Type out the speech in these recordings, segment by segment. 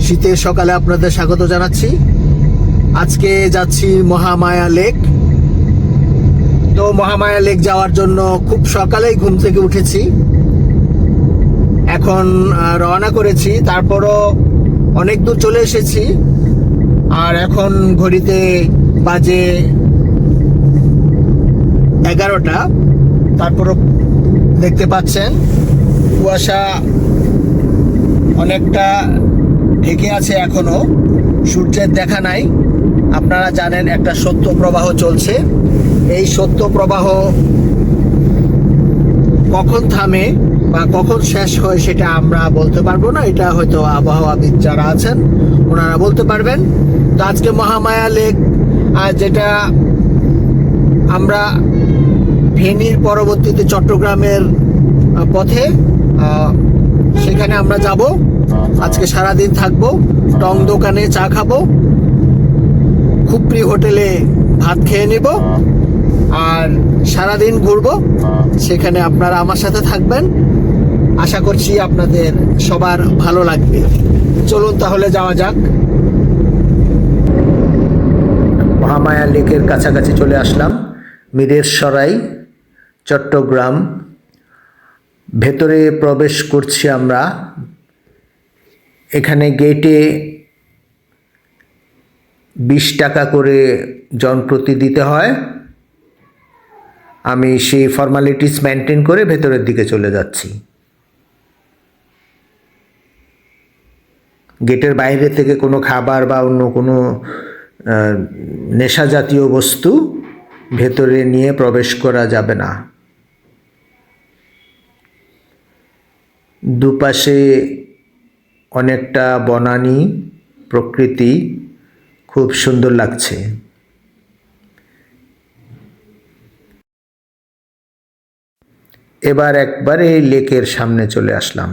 শীতের সকালে আপনাদের স্বাগত জানাচ্ছি। আজকে যাচ্ছি মহামায়া লেক। তো মহামায়া লেক যাওয়ার জন্য খুব সকালেই ঘুম থেকে উঠেছি, এখন রওনা করেছি। তারপরও অনেক দূর চলে এসেছি, আর এখন ঘড়িতে বাজে 11টা। তারপরও দেখতে পাচ্ছেন কুয়াশা অনেকটা ঢেকে আছে, এখনো সূর্যের দেখা নাই। আপনারা জানেন একটা শৈত্য প্রবাহ চলছে। এই শৈত্য প্রবাহ কখন থামে বা কখন শেষ হয় সেটা আমরা বলতে পারবো না, এটা হয়তো আবহাওয়াবিদ যারা আছেন ওনারা বলতে পারবেন। তো আজকে মহামায়া লেক, যেটা আমরা ফেনীর পরবর্তীতে চট্টগ্রামের পথে, সেখানে আমরা যাব। আজকে সারাদিন থাকবো, টং দোকানে চা খাবো, খুপরি হোটেলে ভাত খেয়ে নিব, আর সারাদিন ঘুরবো। সেখানে আপনারা আমার সাথে থাকবেন, আশা করছি আপনাদের সবার ভালো লাগবে। চলুন তাহলে যাওয়া যাক। মহামায়া লেকের কাছাকাছি চলে আসলাম, মিরেরসরাই, চট্টগ্রাম। ভেতরে প্রবেশ করছি আমরা। এখানে গেটে 20 টাকা করে জনপ্রতি দিতে হয়। আমি সেই ফর্মালিটিস মেনটেন করে ভেতরের দিকে চলে যাচ্ছি। গেটের বাইরে থেকে কোনো খাবার বা অন্য কোনো নেশা জাতীয় বস্তু ভেতরে নিয়ে প্রবেশ করা যাবে না। দুপাশে অনেকটা বনানী প্রকৃতি, খুব সুন্দর লাগছে। এবার একবারে এই লেকের সামনে চলে আসলাম।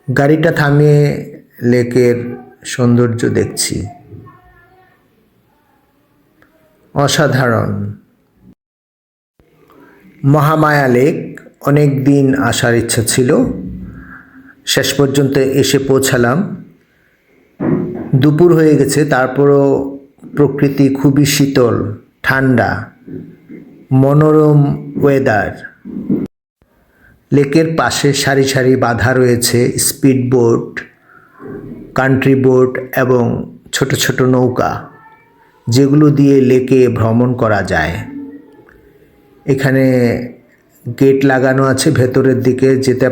গাড়িটা থামিয়ে লেকের সৌন্দর্য দেখছি, অসাধারণ। মহামায়া লেক অনেক দিন আসার ইচ্ছা ছিল, শেষ পর্যন্ত এসে পৌঁছালাম। দুপুর হয়ে গেছে, তারপরও প্রকৃতি খুবই শীতল, ঠান্ডা, মনোরম ওয়েদার। লেকের পাশে সারি সারি বাঁধা রয়েছে স্পিড বোট, কান্ট্রি বোট এবং ছোট ছোট নৌকা, যেগুলো দিয়ে লেকে ভ্রমণ করা যায়। এখানে গেট লাগানো আছে, ভেতরের দিকে যেতে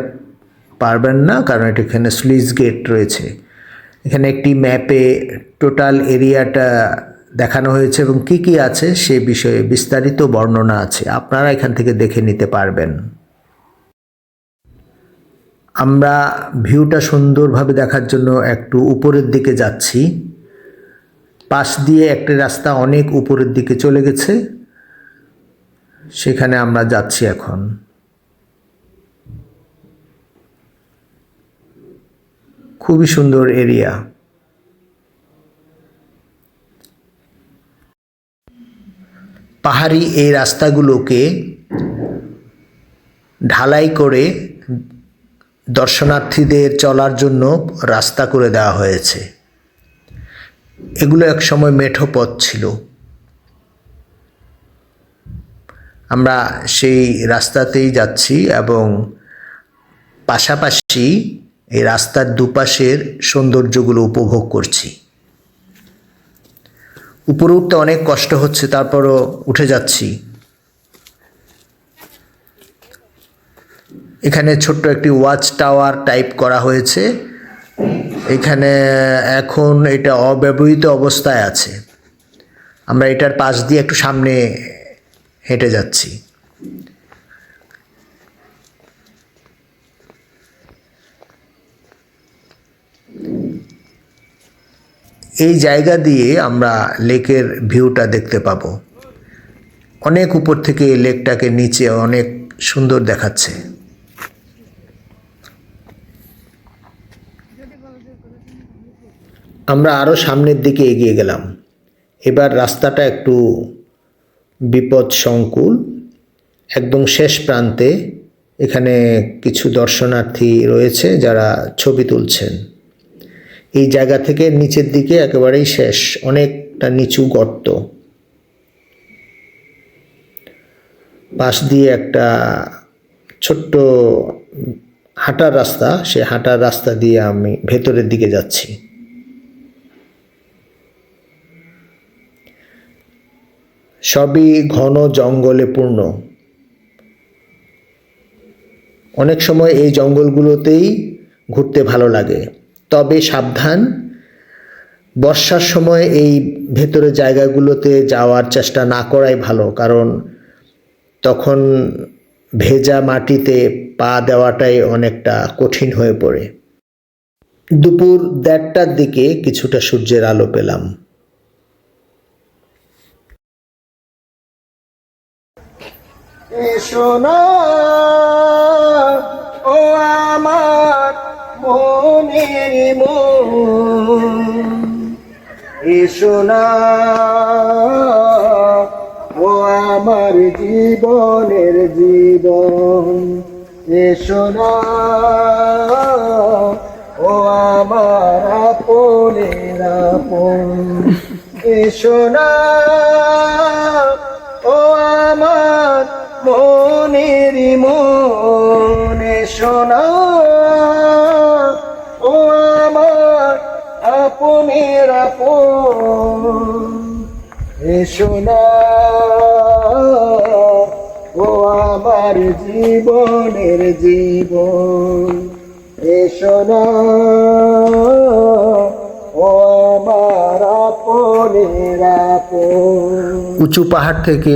পারবেন না, কারণ এখানে স্লুইস গেট রয়েছে। এখানে একটি ম্যাপে টোটাল এরিয়াটা দেখানো হয়েছে এবং কি কি আছে সে বিষয়ে বিস্তারিত বর্ণনা আছে, আপনারা এখান থেকে দেখে নিতে পারবেন। আমরা ভিউটা সুন্দরভাবে দেখার জন্য একটু উপরের দিকে যাচ্ছি। পাশ দিয়ে একটি রাস্তা অনেক উপরের দিকে চলে গেছে, সেখানে আমরা যাচ্ছি এখন। খুবই সুন্দর এরিয়া। পাহাড়ি এই রাস্তাগুলোকে ঢালাই করে দর্শনার্থীদের চলার জন্য রাস্তা করে দেওয়া হয়েছে। এগুলো একসময় মেঠো পথ ছিল। আমরা সেই রাস্তাতেই যাচ্ছি এবং পাশাপাশি এই রাস্তার দুপাশের সৌন্দর্যগুলো উপভোগ করছি। উপরে উঠতে অনেক কষ্ট হচ্ছে, তারপরও উঠে যাচ্ছি। এখানে ছোট্ট একটি ওয়াচ টাওয়ার টাইপ করা হয়েছে। এখানে এখন এটা অব্যবহৃত অবস্থায় আছে। আমরা এটার পাশ দিয়ে একটু সামনে হেঁটে যাচ্ছি। এই জায়গা দিয়ে আমরা লেকের ভিউটা দেখতে পাবো। অনেক উপর থেকে লেকটাকে নিচে অনেক সুন্দর দেখাচ্ছে। আমরা আরও সামনের দিকে এগিয়ে গেলাম। এবার রাস্তাটা একটু বিপদ সংকুল। একদম শেষ প্রান্তে এখানে কিছু দর্শনার্থী রয়েছে যারা ছবি তুলছেন। এই জায়গা থেকে নিচের দিকে একেবারেই শেষ, অনেকটা নিচু গর্ত, পাশ দিয়ে একটা ছোট্ট হাঁটার রাস্তা, সে হাঁটার রাস্তা দিয়ে আমি ভেতরের দিকে যাচ্ছি। সবই ঘন জঙ্গলে পূর্ণ। অনেক সময় এই জঙ্গলগুলোতেই ঘুরতে ভালো লাগে, তবে সাবধান, বর্ষার সময় এই ভেতরের জায়গাগুলোতে যাওয়ার চেষ্টা না করাই ভালো, কারণ তখন ভেজা মাটিতে পা দেওয়াটাই অনেকটা কঠিন হয়ে পড়ে। দুপুর 1:30টার দিকে কিছুটা সূর্যের আলো পেলাম। এসো না ও আমার মনের মন, এসো না ও আমার জীবনের জীবন, এসো না ও আমার আপনের আপন, এসো না ও আমার মনের মন, এসো না ও আমার আপনের আপন, এসো না ও আমার জীবনের জীবন, এসো না ও আমার আপনের আপন। উঁচু পাহাড় থেকে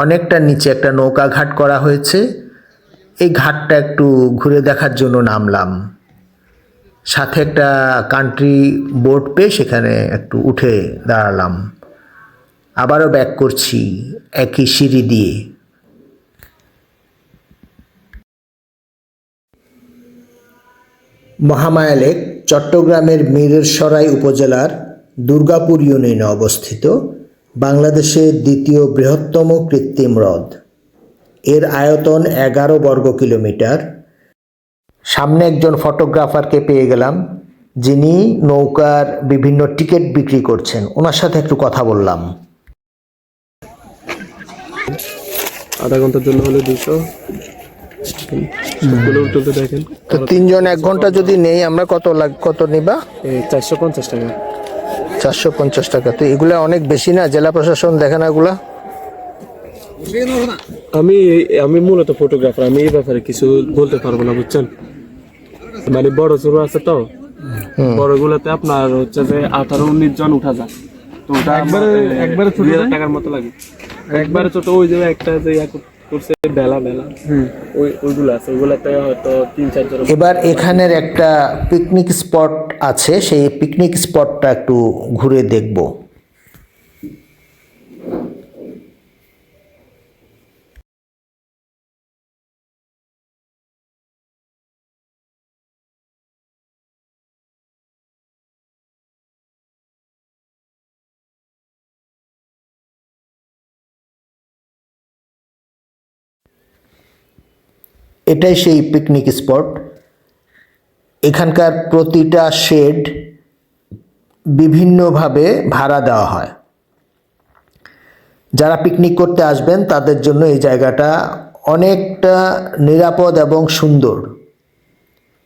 অনেকটা নিচে একটা নৌকা ঘাট করা হয়েছে। এই ঘাটটা একটু ঘুরে দেখার জন্য নামলাম। সাথে একটা কান্ট্রি বোট পেয়ে সেখানে একটু উঠে দাঁড়ালাম। আবারও ব্যাক করছি একই সিঁড়ি দিয়ে। মহামায়া লেক চট্টগ্রামের মিরসরাই উপজেলার দুর্গাপুর ইউনিয়নে অবস্থিত বাংলাদেশের দ্বিতীয় বৃহত্তম কৃত্রিম হ্রদ। এর আয়তন 11 বর্গ কিলোমিটার। সামনে একজন ফটোগ্রাফারকে পেয়ে গেলাম, যিনি নৌকার বিভিন্ন টিকিট বিক্রি করছেন। ওনার সাথে একটু কথা বললাম। আধা ঘন্টার জন্য হলে 200 তুলতে দেখেন। তো 3 জন 1 ঘন্টা যদি নেই আমরা কত নিবা? 450 টাকা। 450 টাকা। তো এগুলা অনেক বেশি না? জেলা প্রশাসন দেখে না এগুলা? আমি মূলত ফটোগ্রাফার, আমি এই ব্যাপারে কিছু বলতে পারবো না, বুঝছেন? মানে বড় ছোট আছে তো, বড়গুলোতে আপনার হচ্ছে যে 18-19 জন উঠা যায়। তো ওটা একবারে 2000 টাকার মতো লাগে। একবারে ছোট ওই যে একটা যে করছে বেলা ওইগুলো আছে, ওইগুলাতে হয়তো 3-4 জন। এবার এখানের একটা পিকনিক স্পট আছে, সেই পিকনিক স্পটটা একটু ঘুরে দেখব। এটাই সেই পিকনিক স্পট। এখানকার প্রতিটা শেড বিভিন্নভাবে ভাড়া দেওয়া হয়। যারা পিকনিক করতে আসবেন তাদের জন্য এই জায়গাটা অনেকটা নিরাপদ এবং সুন্দর।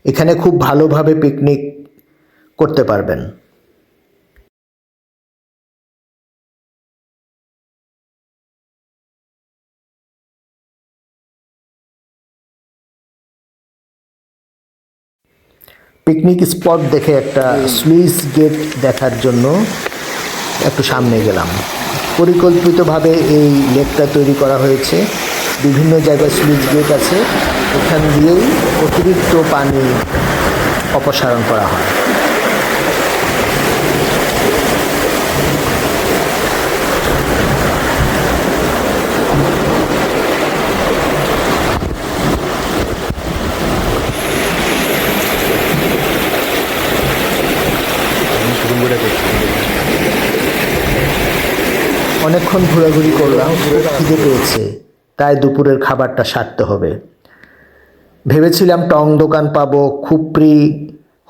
এখানে খুব ভালোভাবে পিকনিক করতে পারবেন। পিকনিক স্পট দেখে একটা স্লুইস গেট দেখার জন্য একটু সামনে গেলাম। পরিকল্পিতভাবে এই লেকটা তৈরি করা হয়েছে, বিভিন্ন জায়গায় স্লুইস গেট আছে, এখান দিয়েই অতিরিক্ত পানি অপসারণ করা হয়। অনেকক্ষণ ঘোরাঘুরি করলাম, খুব খিদে পেয়েছে, তাই দুপুরের খাবারটা সারতে হবে। ভেবেছিলাম টং দোকান পাবো, খুপড়ি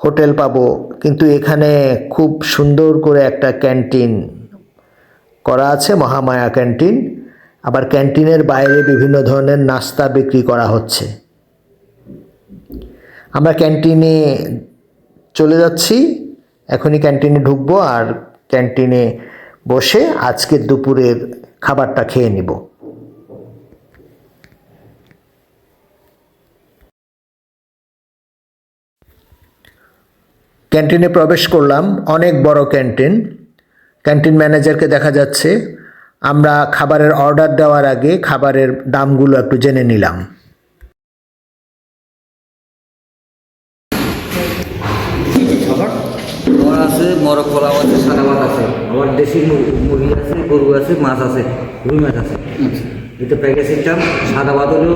হোটেল পাবো, কিন্তু এখানে খুব সুন্দর করে একটা ক্যান্টিন করা আছে, মহামায়া ক্যান্টিন। আবার ক্যান্টিনের বাইরে বিভিন্ন ধরনের নাস্তা বিক্রি করা হচ্ছে। আমরা ক্যান্টিনে চলে যাচ্ছি, এখনই ক্যান্টিনে ঢুকবো আর ক্যান্টিনে বসে আজকের দুপুরের খাবারটা খেয়ে নিব। ক্যান্টিনে প্রবেশ করলাম, অনেক বড় ক্যান্টিন। ক্যান্টিন ম্যানেজারকে দেখা যাচ্ছে। আমরা খাবারের অর্ডার দেওয়ার আগে খাবারের দামগুলো একটু জেনে নিলাম। আমার আছে মরক পোলাও আছে, সাদা ভাত আছে, আমার দেশি মুরগি আছে, গরু আছে, মাছ আছে, রুই মাছ আছে। এটা প্যাকেজ সিস্টেম। সাদা ভাত হলো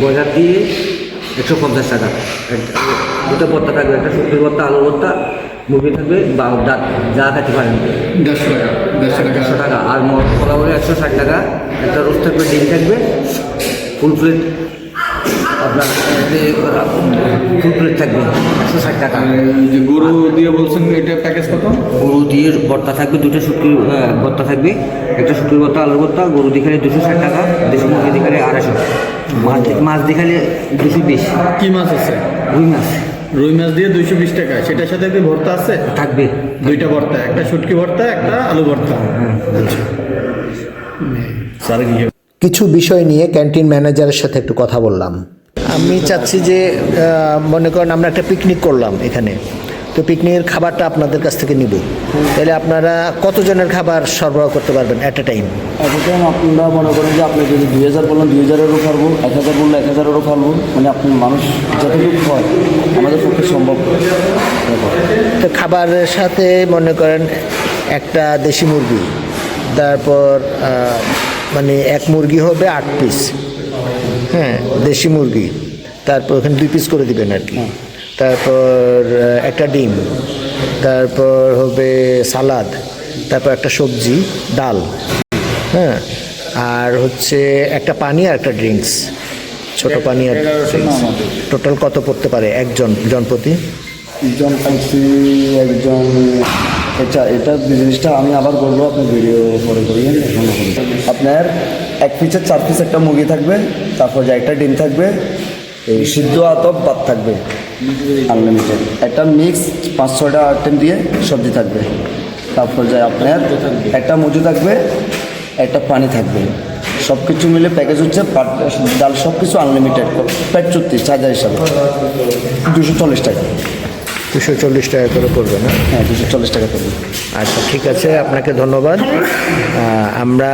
বাজার দিয়ে 150 টাকা। দুটো ভর্তা থাকবে, একটা শুকনো ভর্তা, আলু ভর্তা, মুরগি থাকবে বা ডাল, যা খেতে পারেন 150 টাকা। আর মরক পোলাও হলো 160 টাকা। একটা রোস্ট থাকবে, ডিম থাকবে, ফুল প্লেট আপনার ফুল প্লেট থাকবে 160 টাকা। যে গরু দিয়ে বলছেন এটা প্যাকেজ কত? গরু দিয়ে ভর্তা থাকবে, দুটো শুটকির ভর্তা থাকবে, একটা শুটকির ভর্তা, আলুর ভর্তা। গরু দেখালে 260 টাকা, দেশি মুরগি দেখালে 250। মাছ দেখালে 220। কি মাছ আছে? রুই মাছ। রুই মাছ দিয়ে 220 টাকা। সেটার সাথে কি ভর্তা আছে? থাকবে দুইটা ভর্তা, একটা শুটকি ভর্তা, একটা আলু ভর্তা। আচ্ছা স্যার কি কিছু বিষয় নিয়ে ক্যান্টিন ম্যানেজারের সাথে একটু কথা বললাম। আমি চাচ্ছি যে মনে করেন আমরা একটা পিকনিক করলাম এখানে, তো পিকনিকের খাবারটা আপনাদের কাছ থেকে নিব, তাহলে আপনারা কতজনের খাবার সরবরাহ করতে পারবেন অ্যাট এ টাইম? এখন আপনারা মনে করেন যে আপনি যদি 2000 বললেন 2000-এরও পারবো, 1000 বললে 1000-এরও পারবো। মানে আপনি মানুষ যতটুকু হয় আমাদের পক্ষে সম্ভব। তো খাবারের সাথে মনে করেন একটা দেশি মুরগি, তারপর মানে এক মুরগি হবে 8 পিস, হ্যাঁ দেশি মুরগি, তারপর ওখানে 2 পিস করে দিবেন আর কি। তারপর একটা ডিম, তারপর হবে সালাদ, তারপর একটা সবজি, ডাল, হ্যাঁ, আর হচ্ছে একটা পানি আর একটা ড্রিঙ্কস, ছোট পানি আর টোটাল কত পড়তে পারে একজন জনপ্রতি? একজন পাইছি একজন। আচ্ছা, এটা জিনিসটা আমি আবার বলবো, আপনি ভিডিও পরে করিয়েন, এখনো করি। আপনার 1 পিসের 4 পিস একটা মুরগি থাকবে, তারপর যে একটা ডিম থাকবে, এই সিদ্ধ আতপ ভাত থাকবে আনলিমিটেড, একটা মিক্স 5-6টা আইটেম দিয়ে সবজি থাকবে, তারপর যে আপনার একটা মজু থাকবে, একটা পানি থাকবে। সব কিছু মিলে প্যাকেজ হচ্ছে ডাল, সব কিছু আনলিমিটেড, পেট চুক্তি চার্জার হিসাবে 240 টাকা। 240 টাকা করে পড়বে না? হ্যাঁ, 240 টাকা পড়বে। আচ্ছা ঠিক আছে, আপনাকে ধন্যবাদ। আমরা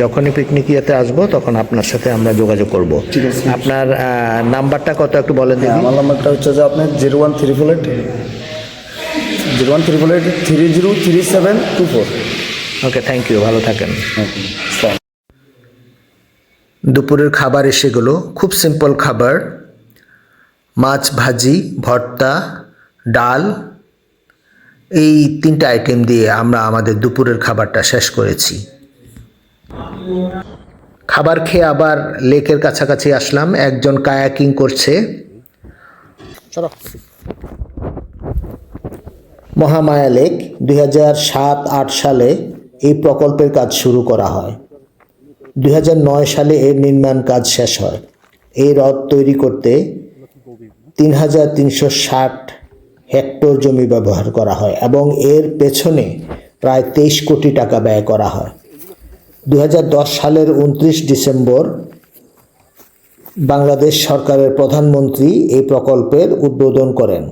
যখনই পিকনিক ইয়েতে আসবো তখন আপনার সাথে আমরা যোগাযোগ করব। ঠিক আছে। আপনার নাম্বারটা কত একটু বলেন দেখি। আমার নাম্বারটা হচ্ছে যে আপনার 01388 303724। ওকে, থ্যাংক ইউ, ভালো থাকেন। ওকে। দুপুরের খাবার এসে গেলো, খুব সিম্পল খাবার, মাছ ভাজি, ভর্তা, ডাল, এই 3টা আইটেম দিয়ে আমরা আমাদের দুপুরের খাবারটা শেষ করেছি। খাবার খেয়ে আবার লেকের কাছাকাছি আসলাম, একজন কায়াকিং করছে। চলো। মহামায়া লেক 2007-8 সালে এই প্রকল্পের কাজ শুরু করা হয়। 2009 সালে এর নির্মাণ কাজ শেষ হয়। এই হ্রদ তৈরি করতে 3360 হেক্টর জমি ব্যবহার করা হয় এবং এর পেছনে প্রায় 23 কোটি টাকা ব্যয় করা হয়। 2010 সালের 29 ডিসেম্বর বাংলাদেশ সরকারের প্রধানমন্ত্রী এই প্রকল্পের উদ্বোধন করেন।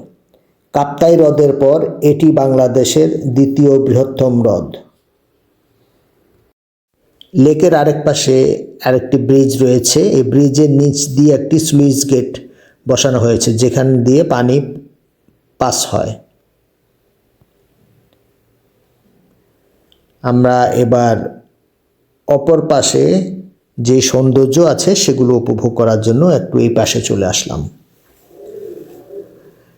কাপ্তাই হ্রদের পর এটি বাংলাদেশের দ্বিতীয় বৃহত্তম হ্রদ। লেকের আরেক পাশে আরেকটি ব্রিজ রয়েছে। এই ব্রিজের নিচ দিয়ে একটি স্লুইস গেট বসানো হয়েছে, যেখান দিয়ে পানি পাস হয়। আমরা এবার অপর পাশে যে সৌন্দর্য আছে সেগুলো উপভোগ করার জন্য একটু এই পাশে চলে আসলাম।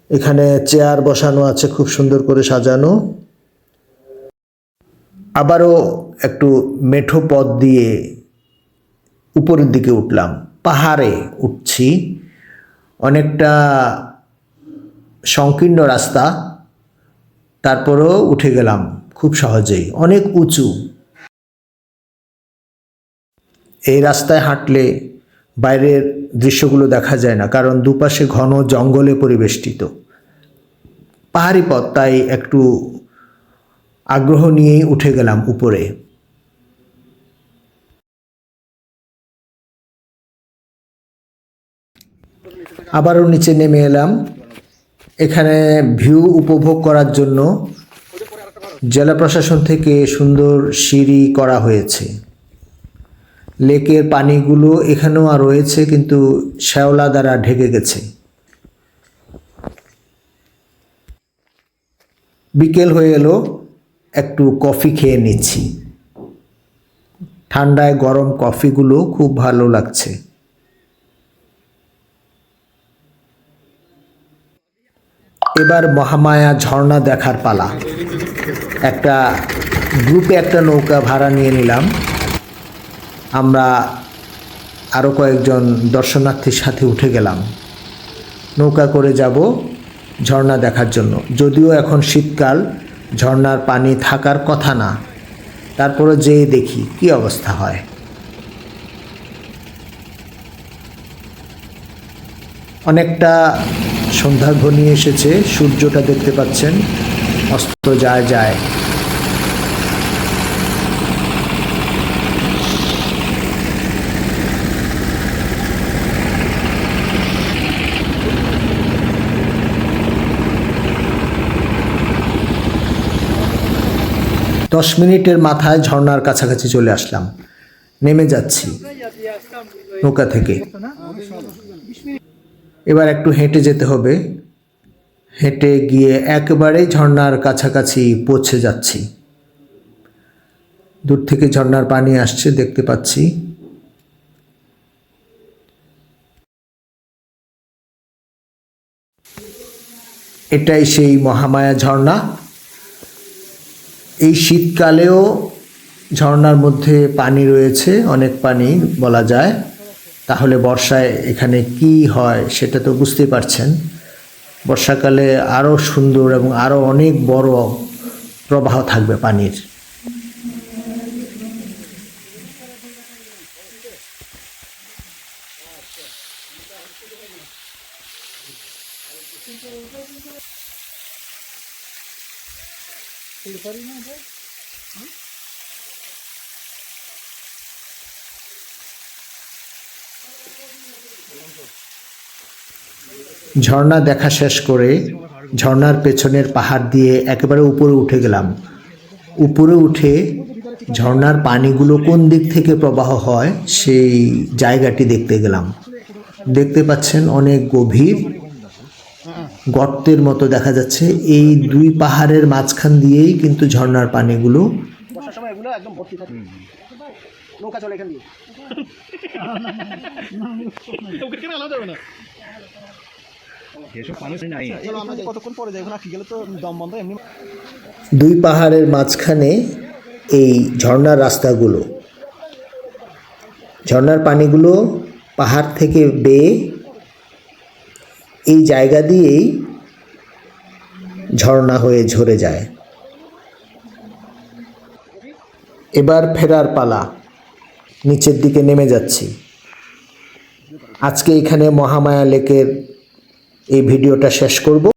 এখানে চেয়ার বসানো আছে, খুব সুন্দর করে সাজানো। আবারও একটু মেঠো পথ দিয়ে উপরের দিকে উঠলাম, পাহাড়ে উঠছি। অনেকটা সংকীর্ণ রাস্তা, তারপরেও উঠে গেলাম খুব সহজেই। অনেক উঁচু। এই রাস্তায় হাঁটলে বাইরের দৃশ্যগুলো দেখা যায় না, কারণ দুপাশে ঘন জঙ্গলে পরিবেষ্টিত। পাহাড়ি পথ, তাই একটু আগ্রহ নিয়েই উঠে গেলাম উপরে। আবারও নিচে নেমে এলাম। এখানে ভিউ উপভোগ করার জন্য জেলা প্রশাসন থেকে সুন্দর সিঁড়ি করা হয়েছে। লেকের পানিগুলো এখানেও রয়েছে, কিন্তু শ্যাওলা দ্বারা ঢেকে গেছে। বিকেল হয়ে এলো, একটু কফি খেয়ে নিচ্ছি। ঠান্ডায় গরম কফিগুলো খুব ভালো লাগছে। এবার মহামায়া ঝর্ণা দেখার পালা। একটা গ্রুপে একটা নৌকা ভাড়া নিয়ে নিলাম। আমরা আরও কয়েকজন দর্শনার্থীর সাথে উঠে গেলাম। নৌকা করে যাব ঝর্ণা দেখার জন্য। যদিও এখন শীতকাল, ঝর্ণার পানি থাকার কথা না, তারপরে যেয়ে দেখি কি অবস্থা হয়। অনেকটা সন্ধ্যা ঘনিয়ে এসেছে, সূর্যটা দেখতে পাচ্ছেন অস্ত যায় যায়। দশ মিনিটের মাথায় ঝর্ণার কাছাকাছি চলে আসলাম। নেমে যাচ্ছি নৌকা থেকে। এবার একটু হেঁটে যেতে হবে। হেঁটে গিয়ে একেবারেই ঝর্ণার কাছাকাছি পৌঁছে যাচ্ছি। দূর থেকে ঝর্ণার পানি আসছে, দেখতে পাচ্ছি। এটাই সেই মহামায়া ঝর্ণা। এই শীতকালেও ঝর্ণার মধ্যে পানি রয়েছে, অনেক পানি বলা যায়। তাহলে বর্ষায় এখানে কি হয় সেটা তো বুঝতে পারছেন। বর্ষাকালে আরও সুন্দর এবং আরও অনেক বড় প্রবাহ থাকবে পানির। ঝর্ণা দেখা শেষ করে ঝর্ণার পেছনের পাহাড় দিয়ে একেবারে উপরে উঠে গেলাম। উপরে উঠে ঝর্ণার পানিগুলো কোন দিক থেকে প্রবাহ হয় সেই জায়গাটি দেখতে গেলাম। দেখতে পাচ্ছেন অনেক গভীর গর্তের মতো দেখা যাচ্ছে। এই দুই পাহাড়ের মাঝখান দিয়েই কিন্তু ঝর্ণার পানিগুলো দুই পাহাড়ের মাঝখানে এই ঝর্ণার রাস্তাগুলো। ঝর্ণার পানিগুলো পাহাড় থেকে বেয়ে এই জায়গা দিয়েই ঝর্ণা হয়ে ঝরে যায়। এবার ফেরার পালা। নিচের দিকে নেমে যাচ্ছি। আজকে এখানে মহামায়া লেকের এই ভিডিওটা শেষ করব।